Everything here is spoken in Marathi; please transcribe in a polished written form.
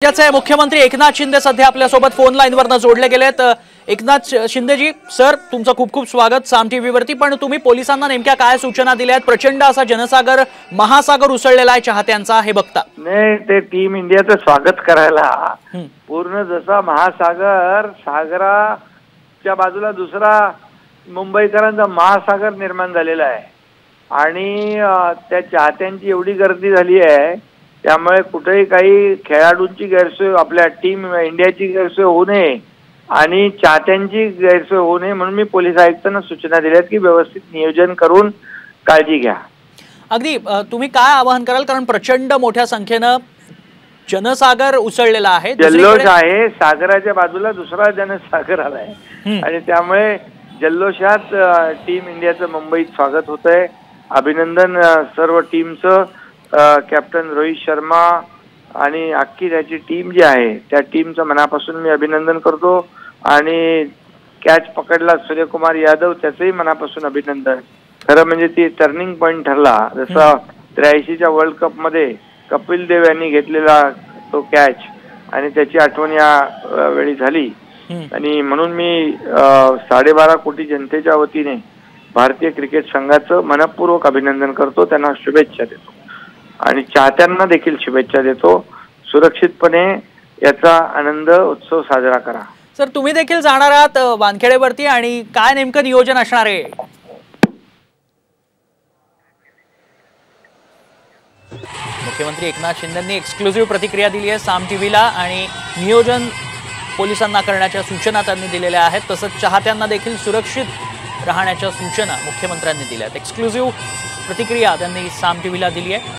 राज्याचे मुख्यमंत्री एकनाथ शिंदे सध्या आपल्यासोबत फोन लाईनवरनं जोडले गेलेत। एकनाथ शिंदेजी सर, तुमचं खूप खूप स्वागत साम टीव्हीवरती। पण तुम्ही पोलिसांना नेमक्या काय सूचना दिल्यात? प्रचंड असा जनसागर महासागर उसळलेला आहे चाहत्यांचा, हे बघता नाही, ते टीम इंडियाचं स्वागत करायला पूर्ण जसा महासागर सागराच्या बाजूला दुसरा मुंबईकरांचा महासागर निर्माण झालेला आहे आणि त्या चाहत्यांची एवढी गर्दी झाली आहे, त्यामुळे कुठेही काही खेळाडूंची गैरसोय, आपल्या टीम इंडियाची गैरसोय होऊ नये आणि चाहत्यांची गैरसोय होऊ नये म्हणून मी पोलीस आयुक्तांना सूचना दिल्यात की व्यवस्थित नियोजन करून काळजी घ्या। अगदी तुम्ही काय आवाहन कराल? कारण प्रचंड मोठ्या संख्येनं जनसागर उसळलेला आहे, जल्लोष आहे, सागराच्या बाजूला दुसरा जनसागर आलाय आणि त्यामुळे जल्लोषात टीम इंडियाचं मुंबईत स्वागत होतंय। अभिनंदन सर्व टीमचं, कॅप्टन रोहित शर्मा आणि अख्खी त्याची टीम जी आहे त्या टीमचं मनापासून मी अभिनंदन करतो आणि कॅच पकडला सूर्यकुमार यादव, त्याचंही मनापासून अभिनंदन। खरं म्हणजे ती टर्निंग पॉइंट ठरला, जसा 83च्या वर्ल्ड कप मध्ये कपिल देव यांनी घेतलेला तो कॅच आणि त्याची आठवण या वेळी झाली आणि म्हणून मी 12.5 कोटी जनतेच्या वतीने भारतीय क्रिकेट संघाचं मनपूर्वक अभिनंदन करतो, त्यांना शुभेच्छा देतो आणि चाहत्यांना देखील शुभेच्छा देतो। सुरक्षितपणे याचा आनंद उत्सव साजरा करा। सर, तुम्ही देखील जाणार आहात वानखेडेवरती आणि काय नेमकं नियोजन असणार आहे? मुख्यमंत्री एकनाथ शिंदेंनी एक्सक्लुझिव्ह प्रतिक्रिया दिली आहे साम टीव्हीला आणि नियोजन पोलिसांना करण्याच्या सूचना त्यांनी दिलेल्या आहेत। तसंच चाहत्यांना देखील सुरक्षित राहण्याच्या सूचना मुख्यमंत्र्यांनी दिल्या आहेत। एक्सक्लुझिव्ह प्रतिक्रिया त्यांनी साम टीव्हीला दिली आहे।